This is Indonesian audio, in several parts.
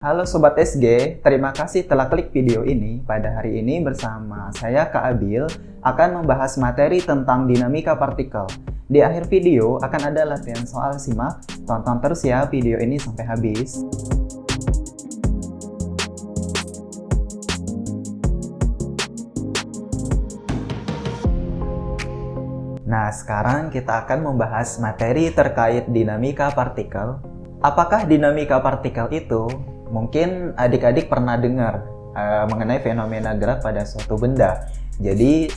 Halo Sobat SG, terima kasih telah klik video ini. Pada hari ini bersama saya Kak Abil akan membahas materi tentang dinamika partikel. Di akhir video akan ada latihan soal simak, tonton terus ya video ini sampai habis. Nah, sekarang kita akan membahas materi terkait dinamika partikel. Apakah dinamika partikel itu? Mungkin adik-adik pernah dengar mengenai fenomena gerak pada suatu benda. Jadi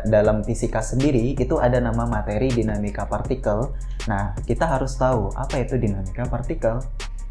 dalam fisika sendiri itu ada nama materi dinamika partikel. Nah, kita harus tahu apa itu dinamika partikel.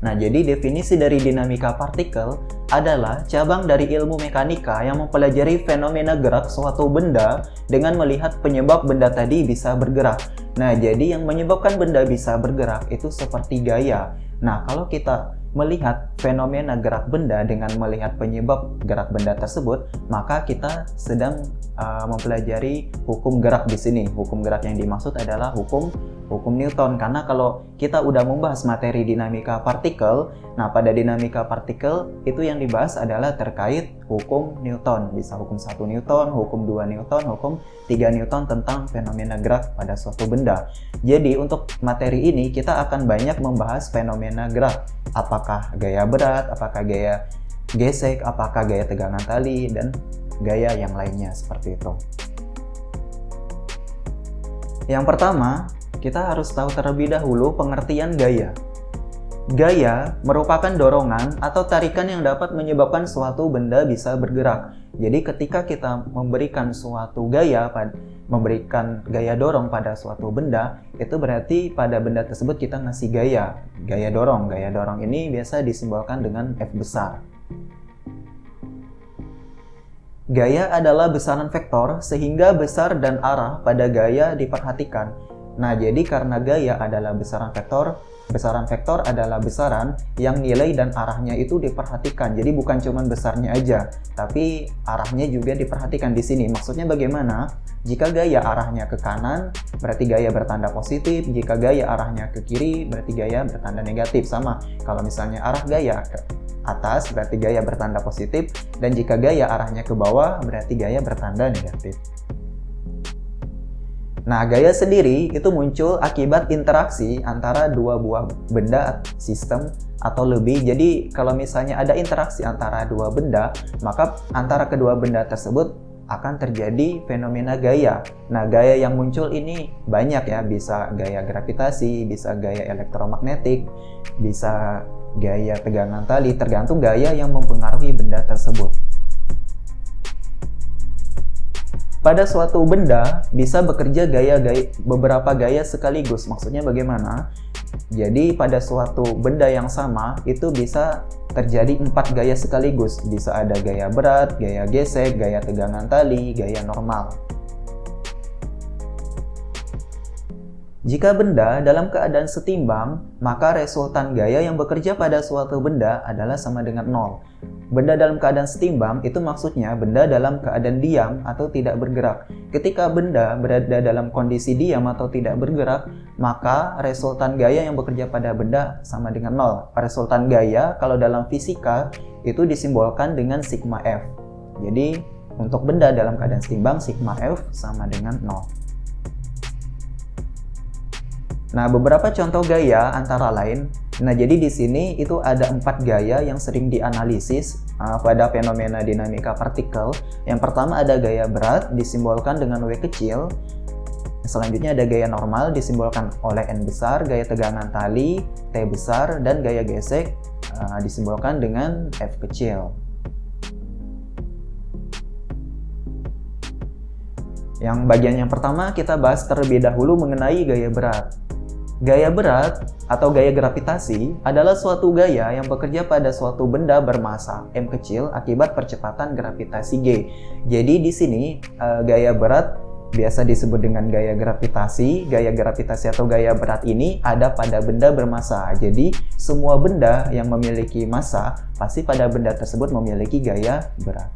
Nah, jadi definisi dari dinamika partikel adalah cabang dari ilmu mekanika yang mempelajari fenomena gerak suatu benda dengan melihat penyebab benda tadi bisa bergerak. Nah, jadi yang menyebabkan benda bisa bergerak itu seperti gaya. Nah, kalau kita melihat fenomena gerak benda dengan melihat penyebab gerak benda tersebut, maka kita sedang mempelajari hukum gerak di sini. Hukum gerak yang dimaksud adalah hukum Newton. Karena kalau kita udah membahas materi dinamika partikel, nah pada dinamika partikel itu yang dibahas adalah terkait hukum Newton. Bisa hukum 1 Newton, hukum 2 Newton, hukum 3 Newton tentang fenomena gerak pada suatu benda. Jadi untuk materi ini kita akan banyak membahas fenomena gerak. Apakah gaya berat, apakah gaya gesek, apakah gaya tegangan tali, dan gaya yang lainnya seperti itu. Yang pertama, kita harus tahu terlebih dahulu pengertian gaya. Gaya merupakan dorongan atau tarikan yang dapat menyebabkan suatu benda bisa bergerak. Jadi ketika kita memberikan suatu gaya, memberikan gaya dorong pada suatu benda, itu berarti pada benda tersebut kita ngasih gaya dorong. Gaya dorong ini biasa disimbolkan dengan F besar. Gaya adalah besaran vektor, sehingga besar dan arah pada gaya diperhatikan. Nah, jadi karena gaya adalah besaran vektor adalah besaran yang nilai dan arahnya itu diperhatikan. Jadi bukan cuma besarnya aja, tapi arahnya juga diperhatikan di sini. Maksudnya bagaimana? Jika gaya arahnya ke kanan, berarti gaya bertanda positif. Jika gaya arahnya ke kiri, berarti gaya bertanda negatif. Sama, kalau misalnya arah gaya ke atas, berarti gaya bertanda positif. Dan jika gaya arahnya ke bawah, berarti gaya bertanda negatif. Nah, gaya sendiri itu muncul akibat interaksi antara dua buah benda, sistem, atau lebih. Jadi, kalau misalnya ada interaksi antara dua benda, maka antara kedua benda tersebut akan terjadi fenomena gaya. Nah, gaya yang muncul ini banyak ya, bisa gaya gravitasi, bisa gaya elektromagnetik, bisa gaya tegangan tali, tergantung gaya yang mempengaruhi benda tersebut. Pada suatu benda bisa bekerja beberapa gaya sekaligus. Maksudnya bagaimana? Jadi pada suatu benda yang sama itu bisa terjadi 4 gaya sekaligus. Bisa ada gaya berat, gaya gesek, gaya tegangan tali, gaya normal. Jika benda dalam keadaan setimbang, maka resultan gaya yang bekerja pada suatu benda adalah sama dengan 0. Benda dalam keadaan setimbang itu maksudnya benda dalam keadaan diam atau tidak bergerak. Ketika benda berada dalam kondisi diam atau tidak bergerak, maka resultan gaya yang bekerja pada benda sama dengan 0. Resultan gaya kalau dalam fisika itu disimbolkan dengan sigma F. Jadi untuk benda dalam keadaan setimbang, sigma F sama dengan 0. Nah, beberapa contoh gaya antara lain. Nah, jadi di sini itu ada 4 gaya yang sering dianalisis pada fenomena dinamika partikel. Yang pertama ada gaya berat, disimbolkan dengan W kecil. Selanjutnya ada gaya normal, disimbolkan oleh N besar, gaya tegangan tali, T besar, dan gaya gesek disimbolkan dengan F kecil. Yang bagian yang pertama kita bahas terlebih dahulu mengenai gaya berat. Gaya berat atau gaya gravitasi adalah suatu gaya yang bekerja pada suatu benda bermassa m kecil akibat percepatan gravitasi g. Jadi di sini gaya berat biasa disebut dengan gaya gravitasi. Gaya gravitasi atau gaya berat ini ada pada benda bermassa. Jadi semua benda yang memiliki massa pasti pada benda tersebut memiliki gaya berat.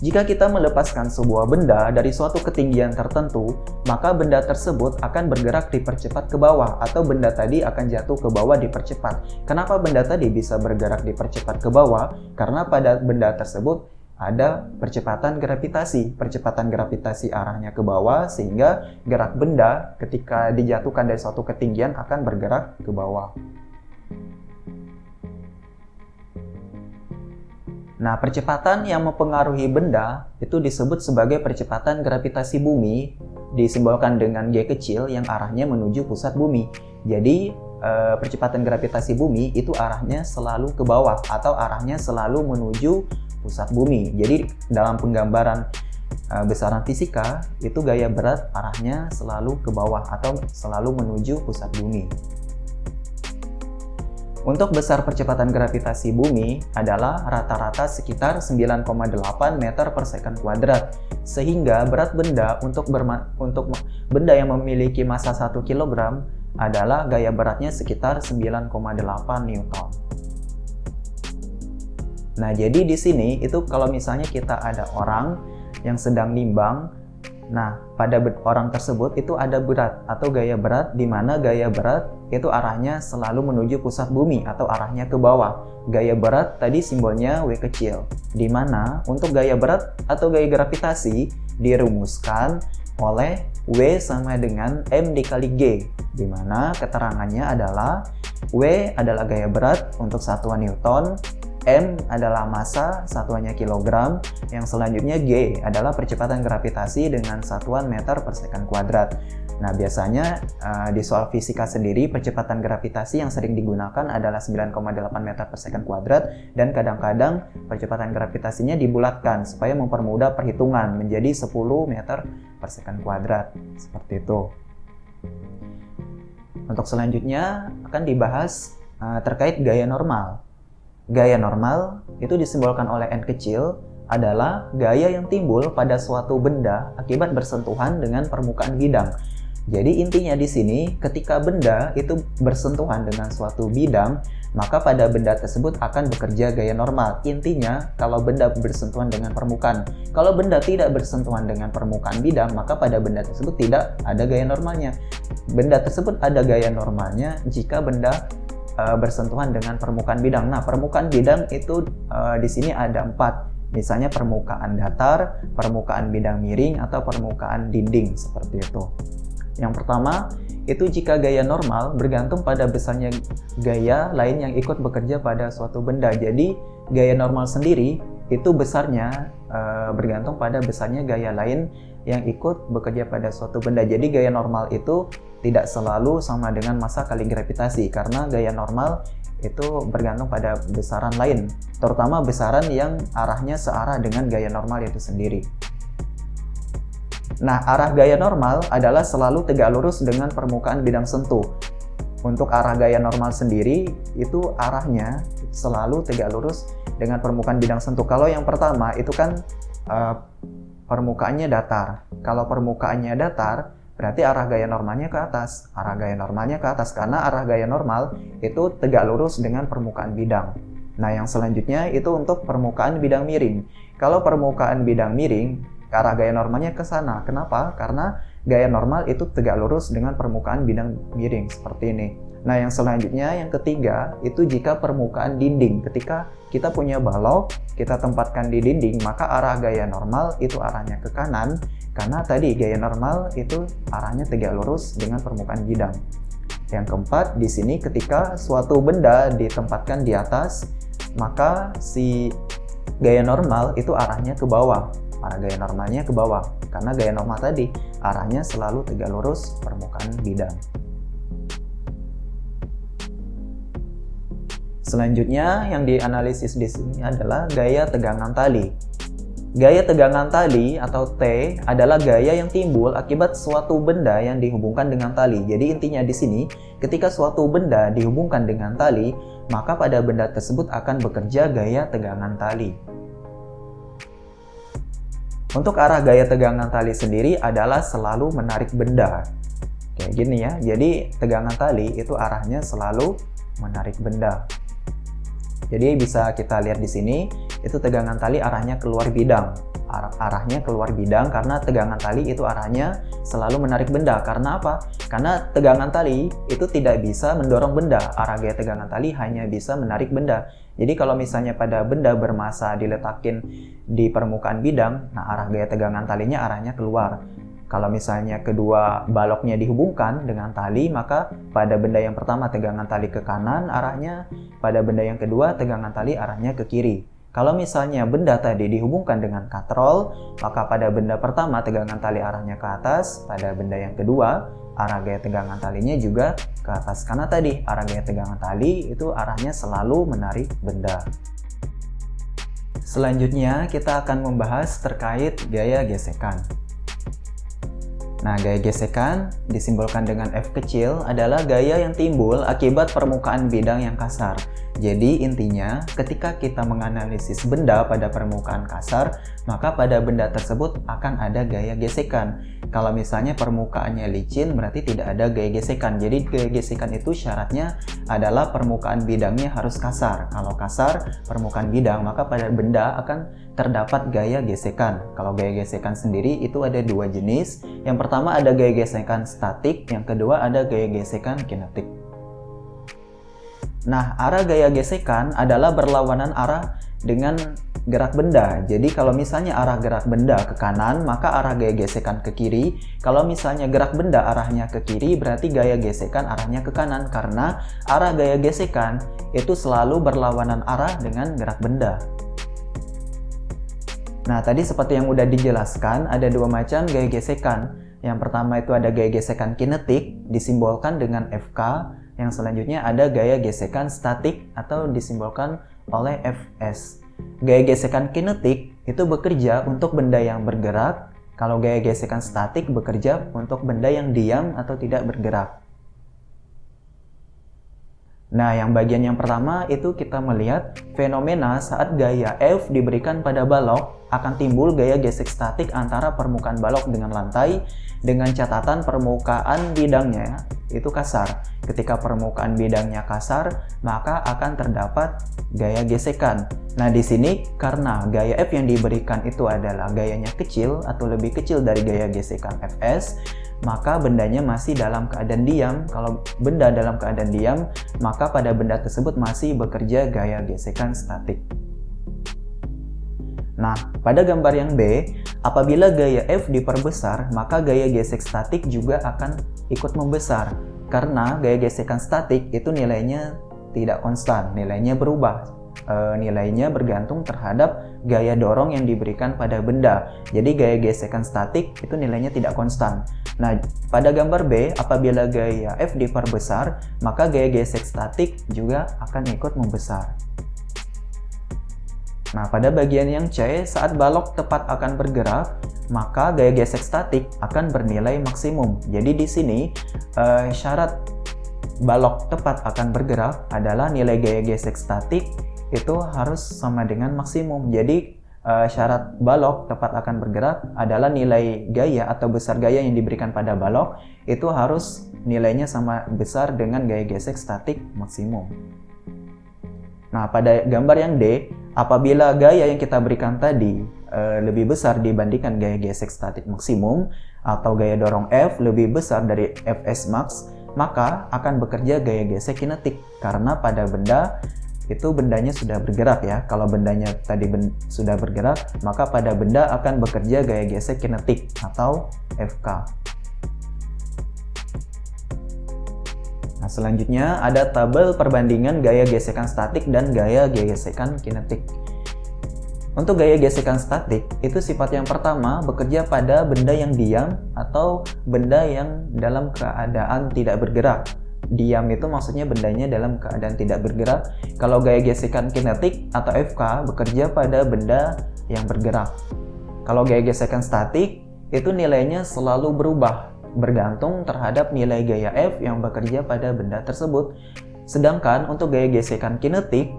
Jika kita melepaskan sebuah benda dari suatu ketinggian tertentu, maka benda tersebut akan bergerak dipercepat ke bawah, atau benda tadi akan jatuh ke bawah dipercepat. Kenapa benda tadi bisa bergerak dipercepat ke bawah? Karena pada benda tersebut ada percepatan gravitasi. Percepatan gravitasi arahnya ke bawah, sehingga gerak benda ketika dijatuhkan dari suatu ketinggian akan bergerak ke bawah. Nah, percepatan yang mempengaruhi benda itu disebut sebagai percepatan gravitasi bumi, disimbolkan dengan G kecil yang arahnya menuju pusat bumi. Jadi, percepatan gravitasi bumi itu arahnya selalu ke bawah atau arahnya selalu menuju pusat bumi. Jadi, dalam penggambaran besaran fisika, itu gaya berat arahnya selalu ke bawah atau selalu menuju pusat bumi. Untuk besar percepatan gravitasi bumi adalah rata-rata sekitar 9,8 meter per second kuadrat, sehingga berat benda untuk benda yang memiliki massa 1 kg adalah gaya beratnya sekitar 9,8 Newton. Nah, jadi di sini itu kalau misalnya kita ada orang yang sedang nimbang, nah pada orang tersebut itu ada berat atau gaya berat, di mana gaya berat itu arahnya selalu menuju pusat bumi atau arahnya ke bawah. Gaya berat tadi simbolnya W kecil, di mana untuk gaya berat atau gaya gravitasi dirumuskan oleh W sama dengan M dikali G, di mana keterangannya adalah W adalah gaya berat untuk satuan Newton, M adalah massa, satuannya kilogram, yang selanjutnya G adalah percepatan gravitasi dengan satuan meter per second kuadrat. Nah, biasanya di soal fisika sendiri, percepatan gravitasi yang sering digunakan adalah 9,8 meter per second kuadrat, dan kadang-kadang percepatan gravitasinya dibulatkan supaya mempermudah perhitungan menjadi 10 meter per second kuadrat. Seperti itu. Untuk selanjutnya akan dibahas terkait gaya normal. Gaya normal itu disimbolkan oleh N kecil adalah gaya yang timbul pada suatu benda akibat bersentuhan dengan permukaan bidang. Jadi intinya di sini ketika benda itu bersentuhan dengan suatu bidang, maka pada benda tersebut akan bekerja gaya normal. Intinya kalau benda bersentuhan dengan permukaan. Kalau benda tidak bersentuhan dengan permukaan bidang, maka pada benda tersebut tidak ada gaya normalnya. Benda tersebut ada gaya normalnya jika benda bersentuhan dengan permukaan bidang. Nah, permukaan bidang itu di sini ada 4. Misalnya permukaan datar, permukaan bidang miring, atau permukaan dinding, seperti itu. Yang pertama, itu jika gaya normal bergantung pada besarnya gaya lain yang ikut bekerja pada suatu benda. Jadi, gaya normal sendiri itu besarnya bergantung pada besarnya gaya lain yang ikut bekerja pada suatu benda. Jadi gaya normal itu tidak selalu sama dengan massa kali gravitasi, karena gaya normal itu bergantung pada besaran lain, terutama besaran yang arahnya searah dengan gaya normal itu sendiri. Nah, arah gaya normal adalah selalu tegak lurus dengan permukaan bidang sentuh. Untuk arah gaya normal sendiri itu arahnya selalu tegak lurus dengan permukaan bidang sentuh. Kalau yang pertama itu kan permukaannya datar. Kalau permukaannya datar, berarti arah gaya normalnya ke atas. Arah gaya normalnya ke atas karena arah gaya normal itu tegak lurus dengan permukaan bidang. Nah, yang selanjutnya itu untuk permukaan bidang miring. Kalau permukaan bidang miring, arah gaya normalnya ke sana. Kenapa? Karena gaya normal itu tegak lurus dengan permukaan bidang miring seperti ini. Nah, yang selanjutnya, yang ketiga, itu jika permukaan dinding. Ketika kita punya balok, kita tempatkan di dinding, maka arah gaya normal itu arahnya ke kanan, karena tadi gaya normal itu arahnya tegak lurus dengan permukaan bidang. Yang keempat, di sini ketika suatu benda ditempatkan di atas, maka si gaya normal itu arahnya ke bawah. Arah gaya normalnya ke bawah, karena gaya normal tadi arahnya selalu tegak lurus permukaan bidang. Selanjutnya yang dianalisis di sini adalah gaya tegangan tali. Gaya tegangan tali atau T adalah gaya yang timbul akibat suatu benda yang dihubungkan dengan tali. Jadi intinya di sini, ketika suatu benda dihubungkan dengan tali, maka pada benda tersebut akan bekerja gaya tegangan tali. Untuk arah gaya tegangan tali sendiri adalah selalu menarik benda. Kayak gini ya. Jadi tegangan tali itu arahnya selalu menarik benda. Jadi bisa kita lihat di sini, itu tegangan tali arahnya keluar bidang arahnya keluar bidang karena tegangan tali itu arahnya selalu menarik benda. Karena apa? Karena tegangan tali itu tidak bisa mendorong benda. Arah gaya tegangan tali hanya bisa menarik benda. Jadi kalau misalnya pada benda bermassa diletakin di permukaan bidang, nah arah gaya tegangan talinya arahnya keluar. Kalau misalnya kedua baloknya dihubungkan dengan tali, maka pada benda yang pertama tegangan tali ke kanan arahnya, pada benda yang kedua tegangan tali arahnya ke kiri. Kalau misalnya benda tadi dihubungkan dengan katrol, maka pada benda pertama tegangan tali arahnya ke atas, pada benda yang kedua arah gaya tegangan talinya juga ke atas. Karena tadi arah gaya tegangan tali itu arahnya selalu menarik benda. Selanjutnya kita akan membahas terkait gaya gesekan. Nah, gaya gesekan disimbolkan dengan F kecil adalah gaya yang timbul akibat permukaan bidang yang kasar. Jadi intinya, ketika kita menganalisis benda pada permukaan kasar, maka pada benda tersebut akan ada gaya gesekan. Kalau misalnya permukaannya licin, berarti tidak ada gaya gesekan. Jadi gaya gesekan itu syaratnya adalah permukaan bidangnya harus kasar. Kalau kasar permukaan bidang, maka pada benda akan terdapat gaya gesekan. Kalau gaya gesekan sendiri itu ada dua jenis. Yang pertama ada gaya gesekan statik, yang kedua ada gaya gesekan kinetik. Nah, arah gaya gesekan adalah berlawanan arah dengan gerak benda. Jadi kalau misalnya arah gerak benda ke kanan, maka arah gaya gesekan ke kiri. Kalau misalnya gerak benda arahnya ke kiri, berarti gaya gesekan arahnya ke kanan. Karena arah gaya gesekan itu selalu berlawanan arah dengan gerak benda. Nah, tadi seperti yang udah dijelaskan, ada dua macam gaya gesekan. Yang pertama itu ada gaya gesekan kinetik, disimbolkan dengan FK. Yang selanjutnya ada gaya gesekan statik atau disimbolkan oleh Fs. Gaya gesekan kinetik itu bekerja untuk benda yang bergerak, kalau gaya gesekan statik bekerja untuk benda yang diam atau tidak bergerak. Nah, yang bagian yang pertama itu kita melihat fenomena saat gaya F diberikan pada balok akan timbul gaya gesek statik antara permukaan balok dengan lantai dengan catatan permukaan bidangnya itu kasar. Ketika permukaan bidangnya kasar, maka akan terdapat gaya gesekan. Nah, di sini karena gaya F yang diberikan itu adalah gayanya kecil atau lebih kecil dari gaya gesekan Fs, maka bendanya masih dalam keadaan diam. Kalau benda dalam keadaan diam, maka pada benda tersebut masih bekerja gaya gesekan statik. Nah, pada gambar yang B, apabila gaya F diperbesar, maka gaya gesek statik juga akan ikut membesar. Karena gaya gesekan statik itu nilainya tidak konstan, nilainya berubah. Nilainya bergantung terhadap gaya dorong yang diberikan pada benda. Jadi gaya gesekan statik itu nilainya tidak konstan. Nah, pada gambar B, apabila gaya F diperbesar, maka gaya gesek statik juga akan ikut membesar. Nah, pada bagian yang C, saat balok tepat akan bergerak, maka gaya gesek statik akan bernilai maksimum. Jadi di sini syarat balok tepat akan bergerak adalah nilai gaya gesek statik itu harus sama dengan maksimum. Jadi syarat balok tepat akan bergerak adalah nilai gaya atau besar gaya yang diberikan pada balok itu harus nilainya sama besar dengan gaya gesek statik maksimum. Nah, pada gambar yang D, apabila gaya yang kita berikan tadi lebih besar dibandingkan gaya gesek statik maksimum atau gaya dorong F lebih besar dari Fs max, maka akan bekerja gaya gesek kinetik karena pada benda itu bendanya sudah bergerak ya. Kalau bendanya tadi sudah bergerak, maka pada benda akan bekerja gaya gesek kinetik atau Fk. Nah, selanjutnya ada tabel perbandingan gaya gesekan statik dan gaya gesekan kinetik. Untuk gaya gesekan statik, itu sifat yang pertama bekerja pada benda yang diam atau benda yang dalam keadaan tidak bergerak. Diam itu maksudnya bendanya dalam keadaan tidak bergerak. Kalau gaya gesekan kinetik atau Fk bekerja pada benda yang bergerak. Kalau gaya gesekan statik, itu nilainya selalu berubah bergantung terhadap nilai gaya F yang bekerja pada benda tersebut. Sedangkan untuk gaya gesekan kinetik,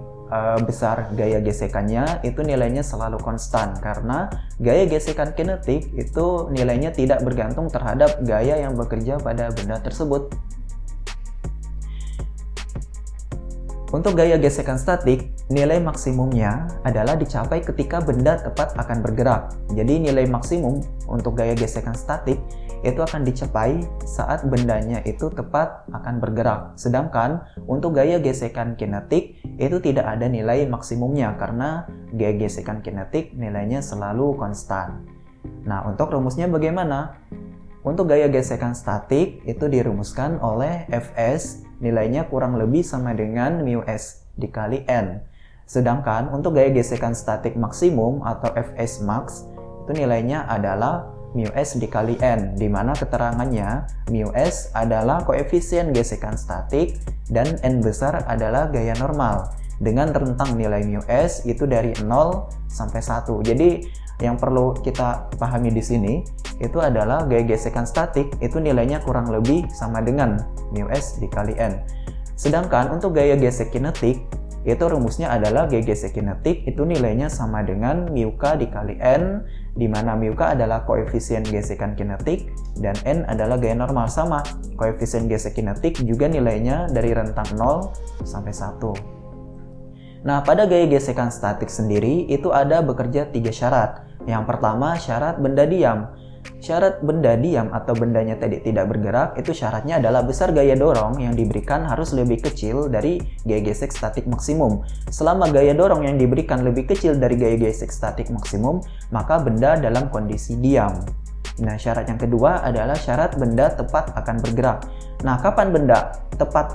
besar gaya gesekannya itu nilainya selalu konstan karena gaya gesekan kinetik itu nilainya tidak bergantung terhadap gaya yang bekerja pada benda tersebut. Untuk gaya gesekan statik, nilai maksimumnya adalah dicapai ketika benda tepat akan bergerak. Jadi nilai maksimum untuk gaya gesekan statik itu akan dicapai saat bendanya itu tepat akan bergerak. Sedangkan untuk gaya gesekan kinetik itu tidak ada nilai maksimumnya karena gaya gesekan kinetik nilainya selalu konstan. Nah, untuk rumusnya bagaimana? Untuk gaya gesekan statik itu dirumuskan oleh Fs nilainya kurang lebih sama dengan μs dikali n. Sedangkan untuk gaya gesekan statik maksimum atau Fs max itu nilainya adalah μs dikali n, di mana keterangannya μs adalah koefisien gesekan statik dan n besar adalah gaya normal dengan rentang nilai μs itu dari 0 sampai 1. Jadi yang perlu kita pahami di sini itu adalah gaya gesekan statik itu nilainya kurang lebih sama dengan μs dikali n. Sedangkan untuk gaya gesek kinetik itu rumusnya adalah gaya gesek kinetik itu nilainya sama dengan μk dikali n, di mana μk adalah koefisien gesekan kinetik dan n adalah gaya normal. Sama, koefisien gesek kinetik juga nilainya dari rentang 0 sampai 1. Nah, pada gaya gesekan statik sendiri itu ada bekerja 3 syarat. Yang pertama, syarat benda diam. Syarat benda diam atau bendanya tidak bergerak itu syaratnya adalah besar gaya dorong yang diberikan harus lebih kecil dari gaya gesek statik maksimum. Selama gaya dorong yang diberikan lebih kecil dari gaya gesek statik maksimum, maka benda dalam kondisi diam. Nah, syarat yang kedua adalah syarat benda tepat akan bergerak. Nah, kapan benda tepat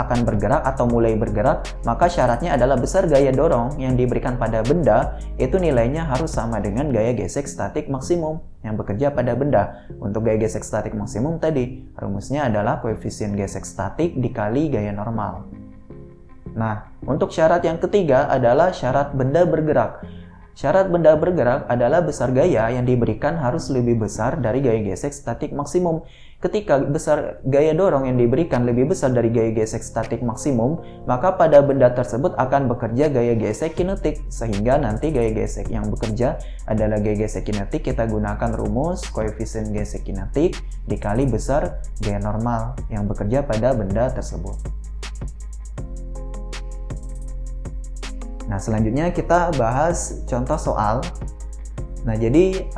akan bergerak atau mulai bergerak? Maka syaratnya adalah besar gaya dorong yang diberikan pada benda itu nilainya harus sama dengan gaya gesek statik maksimum yang bekerja pada benda. Untuk gaya gesek statik maksimum tadi, rumusnya adalah koefisien gesek statik dikali gaya normal. Nah, untuk syarat yang ketiga adalah syarat benda bergerak. Syarat benda bergerak adalah besar gaya yang diberikan harus lebih besar dari gaya gesek statik maksimum. Ketika besar gaya dorong yang diberikan lebih besar dari gaya gesek statik maksimum, maka pada benda tersebut akan bekerja gaya gesek kinetik, sehingga nanti gaya gesek yang bekerja adalah gaya gesek kinetik. Kita gunakan rumus koefisien gesek kinetik dikali besar gaya normal yang bekerja pada benda tersebut. Nah, selanjutnya kita bahas contoh soal. Nah, jadi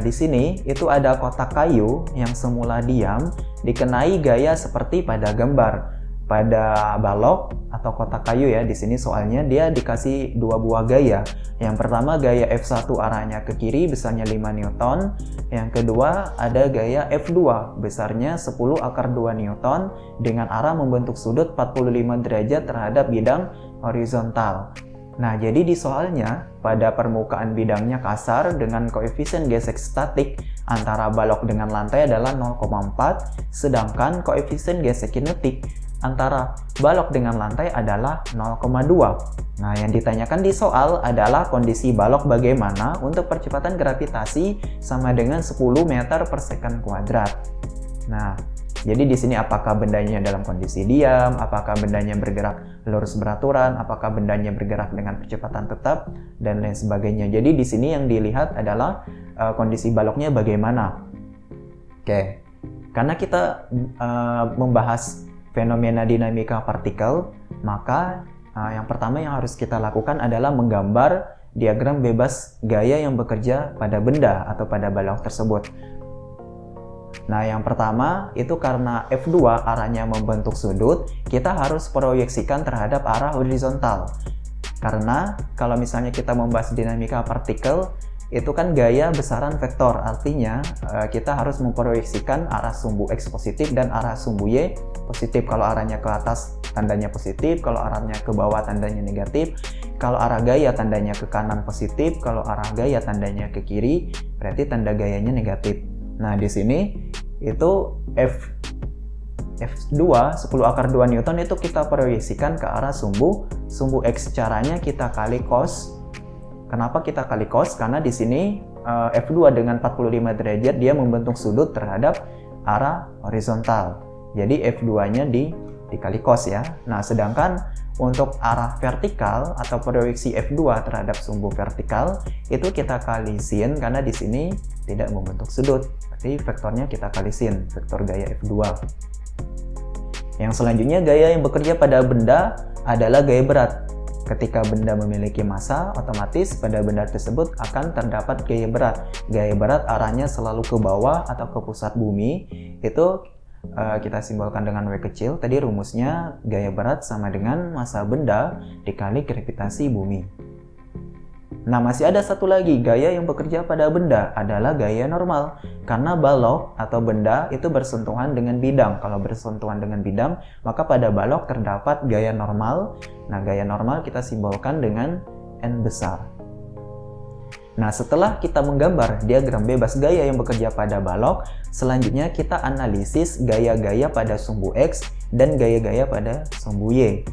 di sini itu ada kotak kayu yang semula diam dikenai gaya seperti pada gambar. Pada balok atau kotak kayu ya, di sini soalnya dia dikasih 2 buah gaya. Yang pertama gaya F1 arahnya ke kiri besarnya 5 Newton. Yang kedua ada gaya F2 besarnya 10 akar 2 Newton dengan arah membentuk sudut 45 derajat terhadap bidang horizontal. Nah, jadi di soalnya pada permukaan bidangnya kasar dengan koefisien gesek statik antara balok dengan lantai adalah 0,4, sedangkan koefisien gesek kinetik antara balok dengan lantai adalah 0,2. Nah, yang ditanyakan di soal adalah kondisi balok bagaimana untuk percepatan gravitasi sama dengan 10 meter per second kuadrat. Nah, jadi di sini apakah bendanya dalam kondisi diam, apakah bendanya bergerak lurus beraturan, apakah bendanya bergerak dengan percepatan tetap, dan lain sebagainya. Jadi di sini yang dilihat adalah kondisi baloknya bagaimana. Oke, karena kita membahas fenomena dinamika partikel, maka yang pertama yang harus kita lakukan adalah menggambar diagram bebas gaya yang bekerja pada benda atau pada balok tersebut. Nah, yang pertama itu karena F2 arahnya membentuk sudut, kita harus proyeksikan terhadap arah horizontal. Karena kalau misalnya kita membahas dinamika partikel, itu kan gaya besaran vektor, artinya kita harus memproyeksikan arah sumbu X positif dan arah sumbu Y positif. Kalau arahnya ke atas tandanya positif, kalau arahnya ke bawah tandanya negatif, kalau arah gaya tandanya ke kanan positif, kalau arah gaya tandanya ke kiri, berarti tanda gayanya negatif. Nah, di sini itu F2 10 akar 2 Newton itu kita proyeksikan ke arah sumbu X. Caranya kita kali cos. Kenapa kita kali cos? Karena di sini F2 dengan 45 derajat dia membentuk sudut terhadap arah horizontal. Jadi F2-nya dikali cos ya. Nah, sedangkan untuk arah vertikal atau proyeksi F2 terhadap sumbu vertikal itu kita kali sin karena di sini tidak membentuk sudut. Berarti vektornya kita kali sin, vektor gaya F2. Yang selanjutnya gaya yang bekerja pada benda adalah gaya berat. Ketika benda memiliki massa, otomatis pada benda tersebut akan terdapat gaya berat. Gaya berat arahnya selalu ke bawah atau ke pusat bumi. Itu kita simbolkan dengan W kecil. Tadi rumusnya gaya berat sama dengan massa benda dikali gravitasi bumi. Nah, masih ada satu lagi gaya yang bekerja pada benda adalah gaya normal. Karena balok atau benda itu bersentuhan dengan bidang. Kalau bersentuhan dengan bidang, maka pada balok terdapat gaya normal. Nah, gaya normal kita simbolkan dengan N besar. Nah, setelah kita menggambar diagram bebas gaya yang bekerja pada balok, selanjutnya kita analisis gaya-gaya pada sumbu X dan gaya-gaya pada sumbu Y.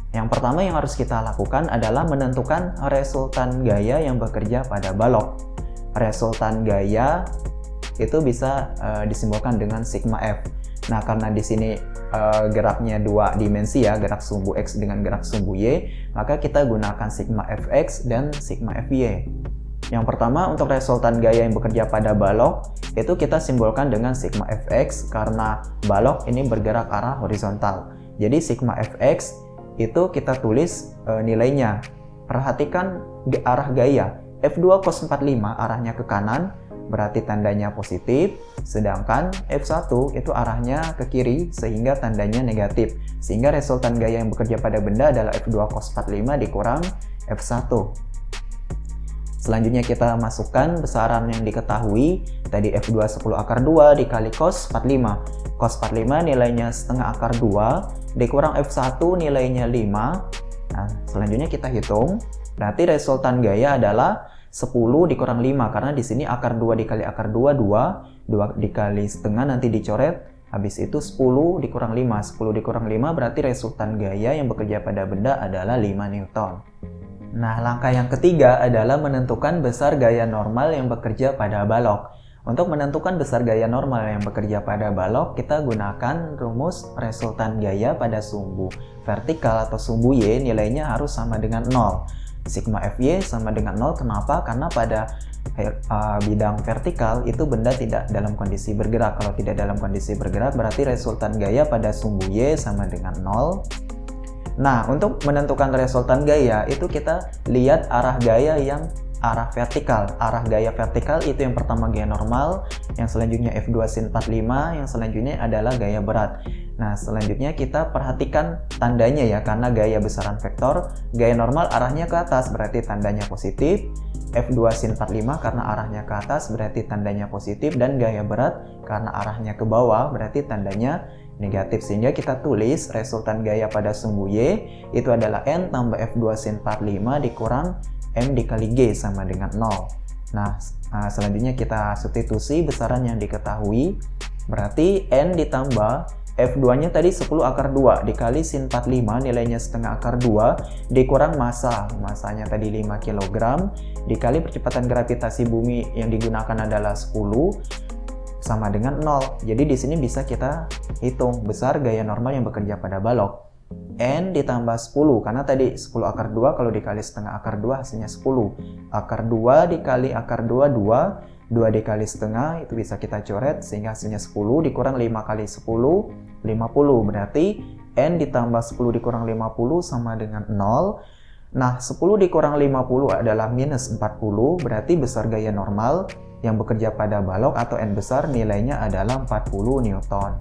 Yang pertama yang harus kita lakukan adalah menentukan resultan gaya yang bekerja pada balok. Resultan gaya itu bisa disimbolkan dengan sigma F. Nah, karena di sini geraknya dua dimensi ya, gerak sumbu X dengan gerak sumbu Y, maka kita gunakan sigma Fx dan sigma Fy. Yang pertama, untuk resultan gaya yang bekerja pada balok, itu kita simbolkan dengan sigma Fx karena balok ini bergerak arah horizontal. Jadi sigma Fx itu kita tulis nilainya. Perhatikan arah gaya. F2 cos 45 arahnya ke kanan, berarti tandanya positif. Sedangkan F1 itu arahnya ke kiri, sehingga tandanya negatif. Sehingga resultan gaya yang bekerja pada benda adalah F2 cos 45 dikurang F1. Selanjutnya kita masukkan besaran yang diketahui. Tadi F2 10 akar 2 dikali cos 45. Cos 45 nilainya setengah akar 2 dikurang F1 nilainya 5. Nah, selanjutnya kita hitung. Berarti resultan gaya adalah 10 dikurang 5 karena di sini akar 2 dikali akar 2 2 dikali setengah nanti dicoret. Habis itu 10 dikurang 5. 10 dikurang 5 berarti resultan gaya yang bekerja pada benda adalah 5 Newton. Nah, langkah yang ketiga adalah menentukan besar gaya normal yang bekerja pada balok. Untuk menentukan besar gaya normal yang bekerja pada balok, kita gunakan rumus resultan gaya pada sumbu vertikal atau sumbu Y nilainya harus sama dengan 0. Sigma Fy sama dengan 0, kenapa? Karena pada bidang vertikal itu benda tidak dalam kondisi bergerak. Kalau tidak dalam kondisi bergerak berarti resultan gaya pada sumbu Y sama dengan 0. Nah, untuk menentukan resultan gaya itu kita lihat arah gaya yang arah vertikal. Arah gaya vertikal itu yang pertama gaya normal, yang selanjutnya F2 sin 45, yang selanjutnya adalah gaya berat. Nah, selanjutnya kita perhatikan tandanya ya, karena gaya besaran vektor, gaya normal arahnya ke atas berarti tandanya positif. F2 sin 45 karena arahnya ke atas berarti tandanya positif, dan gaya berat karena arahnya ke bawah berarti tandanya negatif. Sehingga kita tulis resultan gaya pada sumbu Y itu adalah N tambah F2 sin 45 dikurang M dikali G sama dengan 0. Nah, selanjutnya kita substitusi besaran yang diketahui. Berarti N ditambah F2 nya tadi 10 akar 2 dikali sin 45 nilainya setengah akar 2 dikurang massa. Massanya tadi 5 kg dikali percepatan gravitasi bumi yang digunakan adalah 10 sama dengan 0. Jadi di sini bisa kita hitung besar gaya normal yang bekerja pada balok. N ditambah 10 karena tadi 10 akar 2 kalau dikali setengah akar 2 hasilnya 10. Akar 2 dikali akar 2 2 dikali setengah itu bisa kita coret sehingga hasilnya 10 dikurang 5 kali 10 50. Berarti N ditambah 10 dikurang 50 sama dengan 0. Nah, 10 dikurang 50 adalah minus 40, berarti besar gaya normal yang bekerja pada balok atau N besar nilainya adalah 40 Newton.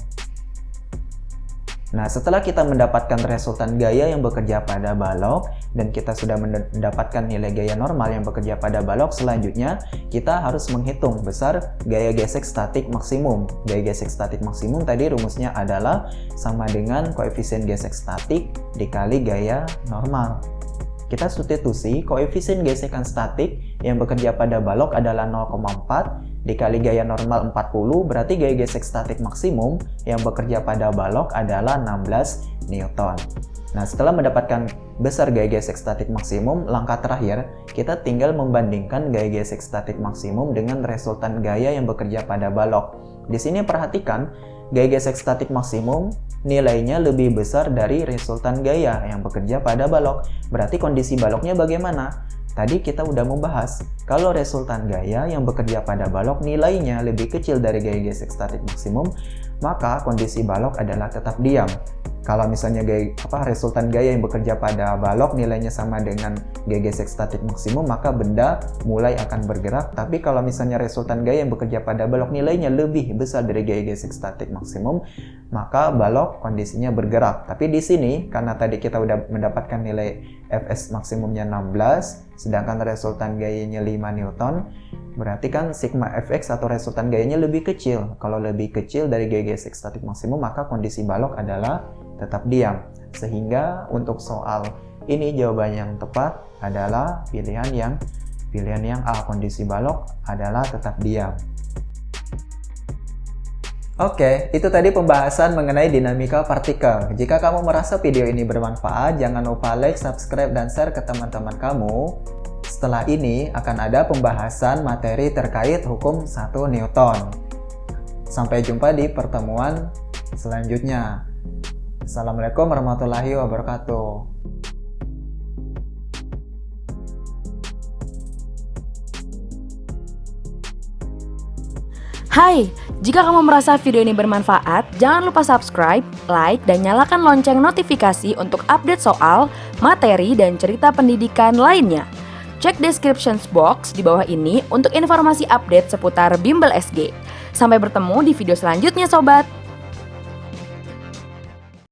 Nah, setelah kita mendapatkan resultan gaya yang bekerja pada balok dan kita sudah mendapatkan nilai gaya normal yang bekerja pada balok, selanjutnya kita harus menghitung besar gaya gesek statik maksimum. Gaya gesek statik maksimum tadi rumusnya adalah sama dengan koefisien gesek statik dikali gaya normal. Kita substitusi koefisien gesekan statik yang bekerja pada balok adalah 0,4 dikali gaya normal 40, berarti gaya gesek statik maksimum yang bekerja pada balok adalah 16 Newton. Nah, setelah mendapatkan besar gaya gesek statik maksimum, langkah terakhir kita tinggal membandingkan gaya gesek statik maksimum dengan resultan gaya yang bekerja pada balok. Di sini perhatikan, gaya gesek statik maksimum nilainya lebih besar dari resultan gaya yang bekerja pada balok. Berarti kondisi baloknya bagaimana? Tadi kita udah membahas, kalau resultan gaya yang bekerja pada balok nilainya lebih kecil dari gaya gesek statik maksimum, maka kondisi balok adalah tetap diam. Kalau misalnya resultan gaya yang bekerja pada balok nilainya sama dengan GGS statik maksimum, maka benda mulai akan bergerak. Tapi kalau misalnya resultan gaya yang bekerja pada balok nilainya lebih besar dari GGS statik maksimum, maka balok kondisinya bergerak. Tapi di sini karena tadi kita udah mendapatkan nilai Fs maksimumnya 16, sedangkan resultan gayanya 5 Newton, berarti kan sigma Fx atau resultan gayanya lebih kecil. Kalau lebih kecil dari GGS statik maksimum, maka kondisi balok adalah tetap diam. Sehingga untuk soal ini jawaban yang tepat adalah pilihan yang A, kondisi balok adalah tetap diam. Oke, itu tadi pembahasan mengenai dinamika partikel. Jika kamu merasa video ini bermanfaat, jangan lupa like, subscribe, dan share ke teman-teman kamu. Setelah ini akan ada pembahasan materi terkait hukum 1 Newton. Sampai jumpa di pertemuan selanjutnya. Assalamualaikum warahmatullahi wabarakatuh. Hai, jika kamu merasa video ini bermanfaat, jangan lupa subscribe, like, dan nyalakan lonceng notifikasi untuk update soal, materi, dan cerita pendidikan lainnya. Cek description box di bawah ini untuk informasi update seputar Bimbel SG. Sampai bertemu di video selanjutnya, sobat!